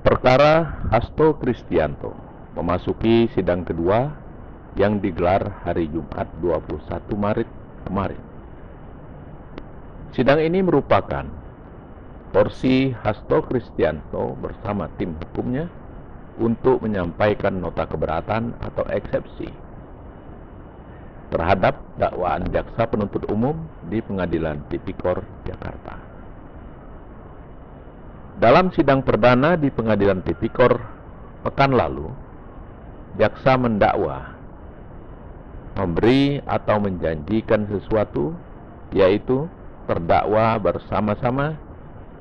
Perkara Hasto Kristianto memasuki sidang kedua yang digelar hari Jumat 21 Maret kemarin. Sidang ini merupakan porsi Hasto Kristianto bersama tim hukumnya untuk menyampaikan nota keberatan atau eksepsi terhadap dakwaan jaksa penuntut umum di Pengadilan Tipikor Jakarta. Dalam sidang perdana di Pengadilan Tipikor pekan lalu, jaksa mendakwa memberi atau menjanjikan sesuatu, yaitu terdakwa bersama-sama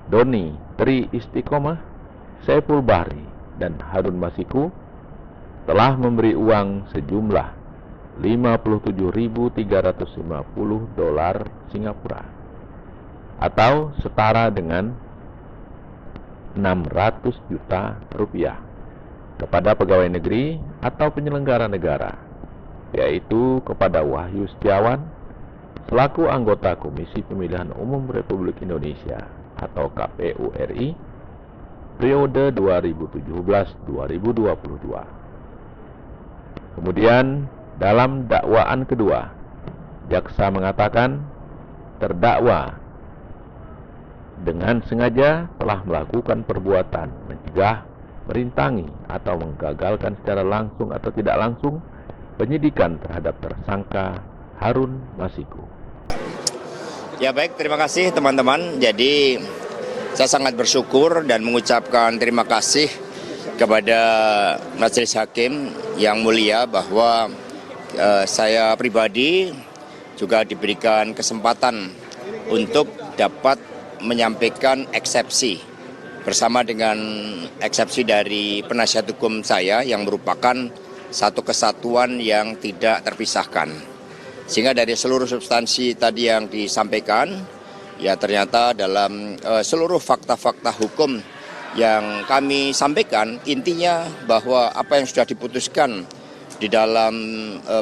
Doni Tri Istiqomah, Saiful Bahri, dan Harun Masiku telah memberi uang sejumlah $57.350 Singapura atau setara dengan 600 juta rupiah kepada pegawai negeri atau penyelenggara negara, yaitu kepada Wahyu Setiawan selaku anggota Komisi Pemilihan Umum Republik Indonesia atau KPU RI periode 2017-2022. Kemudian dalam dakwaan kedua, jaksa mengatakan terdakwa dengan sengaja telah melakukan perbuatan mencegah, merintangi, atau menggagalkan secara langsung atau tidak langsung penyidikan terhadap tersangka Harun Masiku. Ya baik, terima kasih teman-teman. Jadi saya sangat bersyukur dan mengucapkan terima kasih kepada Majelis Hakim yang mulia bahwa saya pribadi juga diberikan kesempatan untuk dapat menyampaikan eksepsi bersama dengan eksepsi dari penasihat hukum saya yang merupakan satu kesatuan yang tidak terpisahkan. Sehingga dari seluruh substansi tadi yang disampaikan, ya ternyata dalam seluruh fakta-fakta hukum yang kami sampaikan, intinya bahwa apa yang sudah diputuskan di dalam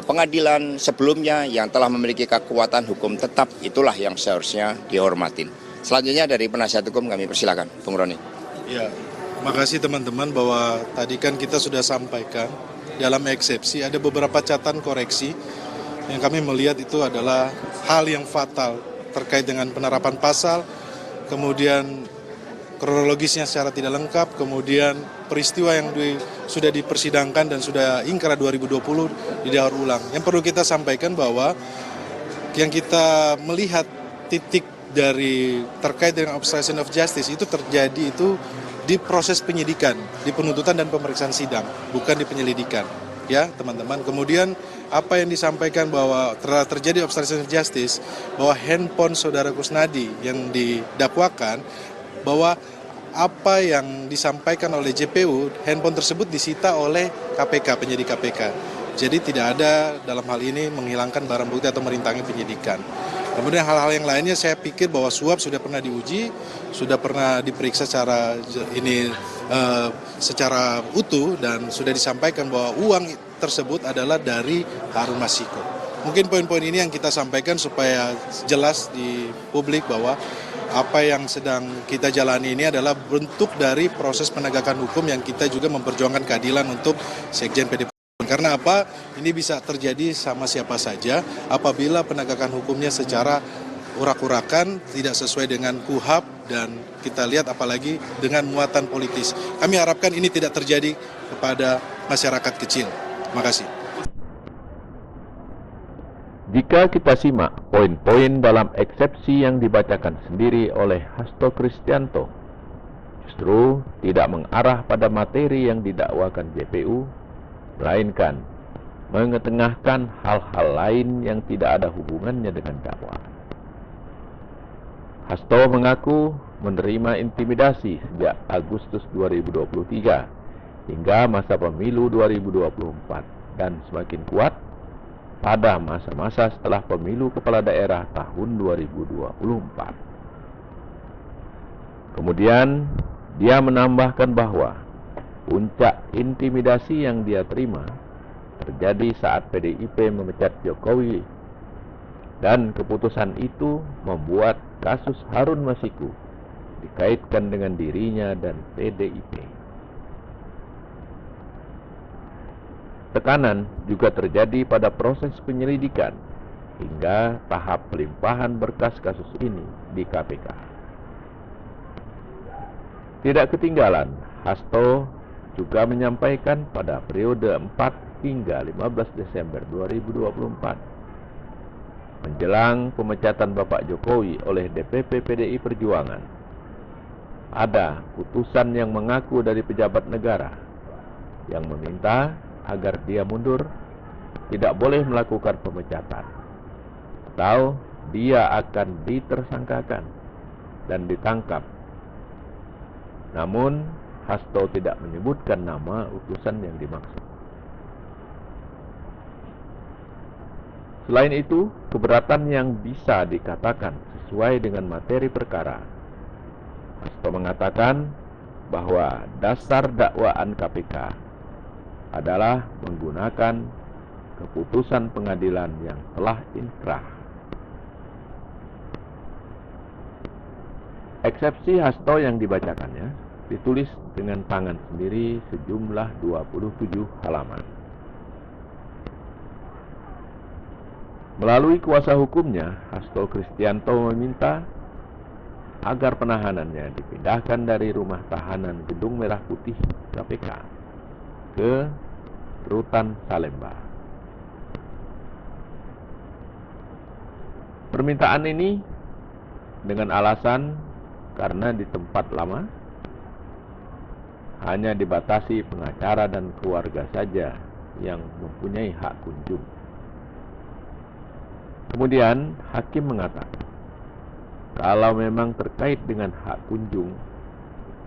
pengadilan sebelumnya yang telah memiliki kekuatan hukum tetap, itulah yang seharusnya dihormatin. Selanjutnya dari penasihat hukum kami persilakan, Bung Roni. Ya, makasih teman-teman bahwa tadi kan kita sudah sampaikan dalam eksepsi ada beberapa catatan koreksi yang kami melihat itu adalah hal yang fatal terkait dengan penerapan pasal, kemudian kronologisnya secara tidak lengkap, kemudian peristiwa yang sudah dipersidangkan dan sudah ingkrah 2020 didaur ulang. Yang perlu kita sampaikan bahwa yang kita melihat titik dari terkait dengan obstruction of justice itu terjadi itu di proses penyidikan, di penuntutan dan pemeriksaan sidang, bukan di penyelidikan, ya teman-teman. Kemudian apa yang disampaikan bahwa telah terjadi obstruction of justice, bahwa handphone saudara Kusnadi yang didakwakan, bahwa apa yang disampaikan oleh JPU, handphone tersebut disita oleh KPK, penyidik KPK. Jadi tidak ada dalam hal ini menghilangkan barang bukti atau merintangi penyidikan. Kemudian hal-hal yang lainnya saya pikir bahwa suap sudah pernah diuji, sudah pernah diperiksa secara utuh dan sudah disampaikan bahwa uang tersebut adalah dari Harun Masiku. Mungkin poin-poin ini yang kita sampaikan supaya jelas di publik bahwa apa yang sedang kita jalani ini adalah bentuk dari proses penegakan hukum yang kita juga memperjuangkan keadilan untuk Sekjen PD. Karena apa? Ini bisa terjadi sama siapa saja apabila penegakan hukumnya secara urak-urakan, tidak sesuai dengan KUHAP, dan kita lihat apalagi dengan muatan politis. Kami harapkan ini tidak terjadi kepada masyarakat kecil. Terima kasih. Jika kita simak poin-poin dalam eksepsi yang dibacakan sendiri oleh Hasto Kristianto, justru tidak mengarah pada materi yang didakwakan JPU, melainkan mengetengahkan hal-hal lain yang tidak ada hubungannya dengan dakwaan. Hasto mengaku menerima intimidasi sejak Agustus 2023 hingga masa pemilu 2024 dan semakin kuat pada masa-masa setelah pemilu kepala daerah tahun 2024. Kemudian dia menambahkan bahwa puncak intimidasi yang dia terima terjadi saat PDIP memecat Jokowi, dan keputusan itu membuat kasus Harun Masiku dikaitkan dengan dirinya dan PDIP. Tekanan juga terjadi pada proses penyelidikan hingga tahap pelimpahan berkas kasus ini di KPK. Tidak ketinggalan, Hasto juga menyampaikan pada periode 4 hingga 15 Desember 2024 menjelang pemecatan Bapak Jokowi oleh DPP PDI Perjuangan, ada putusan yang mengaku dari pejabat negara yang meminta agar dia mundur, tidak boleh melakukan pemecatan, atau dia akan ditersangkakan dan ditangkap. Namun, Hasto tidak menyebutkan nama utusan yang dimaksud. Selain itu, keberatan yang bisa dikatakan sesuai dengan materi perkara. Hasto mengatakan bahwa dasar dakwaan KPK adalah menggunakan keputusan pengadilan yang telah inkrah. Eksepsi Hasto yang dibacakannya ditulis dengan tangan sendiri sejumlah 27 halaman. Melalui kuasa hukumnya, Hasto Kristianto meminta agar penahanannya dipindahkan dari rumah tahanan Gedung Merah Putih KPK ke Rutan Salemba. Permintaan ini dengan alasan karena di tempat lama hanya dibatasi pengacara dan keluarga saja yang mempunyai hak kunjung. Kemudian hakim mengatakan, kalau memang terkait dengan hak kunjung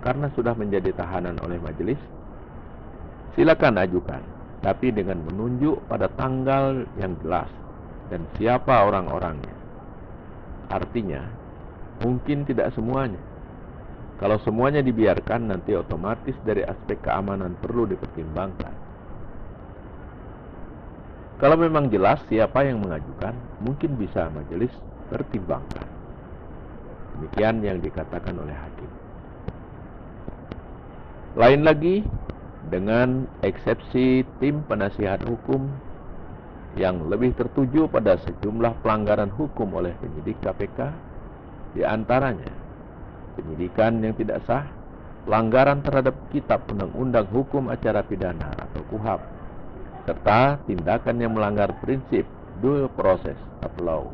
karena sudah menjadi tahanan oleh majelis, silakan ajukan, tapi dengan menunjuk pada tanggal yang jelas dan siapa orang-orangnya. Artinya, mungkin tidak semuanya. Kalau semuanya dibiarkan, nanti otomatis dari aspek keamanan perlu dipertimbangkan. Kalau memang jelas siapa yang mengajukan, mungkin bisa majelis pertimbangkan. Demikian yang dikatakan oleh hakim. Lain lagi, dengan eksepsi tim penasihat hukum yang lebih tertuju pada sejumlah pelanggaran hukum oleh penyidik KPK, di antaranya penyidikan yang tidak sah, pelanggaran terhadap Kitab Undang-Undang Hukum Acara Pidana atau KUHAP, serta tindakan yang melanggar prinsip due process of law,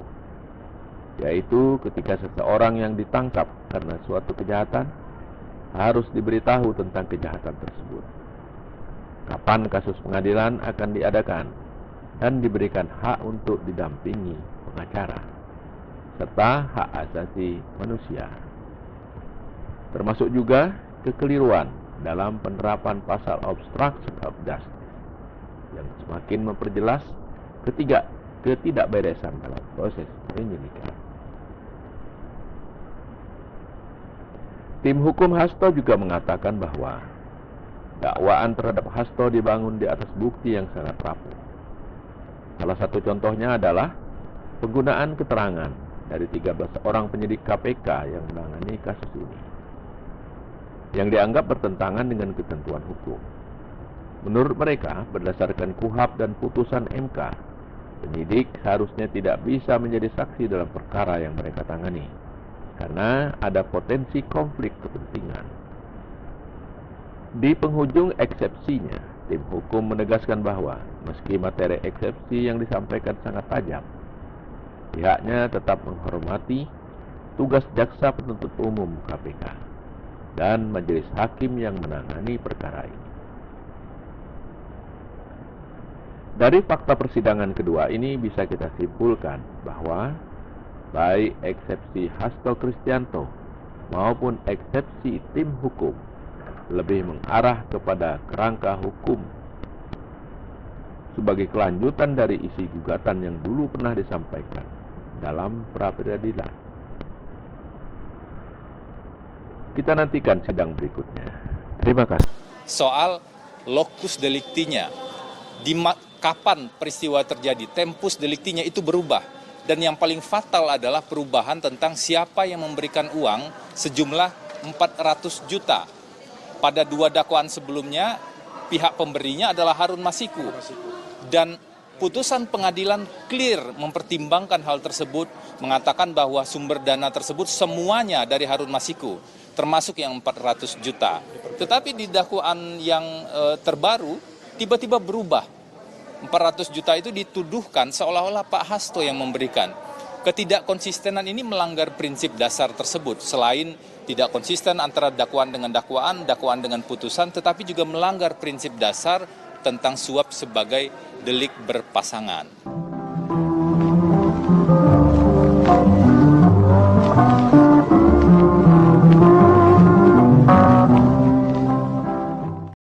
yaitu ketika seseorang yang ditangkap karena suatu kejahatan harus diberitahu tentang kejahatan tersebut, kapan kasus pengadilan akan diadakan, dan diberikan hak untuk didampingi pengacara, serta hak asasi manusia. Termasuk juga kekeliruan dalam penerapan pasal obstruction of justice yang semakin memperjelas ketidakberesan dalam proses penyidikan. Tim hukum Hasto juga mengatakan bahwa dakwaan terhadap Hasto dibangun di atas bukti yang sangat rapuh. Salah satu contohnya adalah penggunaan keterangan dari 13 orang penyidik KPK yang menangani kasus ini, yang dianggap bertentangan dengan ketentuan hukum. Menurut mereka, berdasarkan KUHAP dan putusan MK, penyidik seharusnya tidak bisa menjadi saksi dalam perkara yang mereka tangani, karena ada potensi konflik kepentingan. Di penghujung eksepsinya, tim hukum menegaskan bahwa meski materi eksepsi yang disampaikan sangat tajam, pihaknya tetap menghormati tugas jaksa penuntut umum KPK dan majelis hakim yang menangani perkara ini. Dari fakta persidangan kedua ini bisa kita simpulkan bahwa baik eksepsi Hasto Kristianto maupun eksepsi tim hukum lebih mengarah kepada kerangka hukum sebagai kelanjutan dari isi gugatan yang dulu pernah disampaikan dalam pra-peradilan. Kita nantikan sidang berikutnya. Terima kasih. Soal lokus deliktinya, kapan peristiwa terjadi, tempus deliktinya itu berubah. Dan yang paling fatal adalah perubahan tentang siapa yang memberikan uang sejumlah 400 juta. Pada 2 dakwaan sebelumnya pihak pemberinya adalah Harun Masiku. Dan putusan pengadilan clear mempertimbangkan hal tersebut, mengatakan bahwa sumber dana tersebut semuanya dari Harun Masiku, termasuk yang 400 juta. Tetapi di dakwaan yang terbaru, tiba-tiba berubah. 400 juta itu dituduhkan seolah-olah Pak Hasto yang memberikan. Ketidakkonsistenan ini melanggar prinsip dasar tersebut. Selain tidak konsisten antara dakwaan dengan putusan, tetapi juga melanggar prinsip dasar tentang suap sebagai delik berpasangan.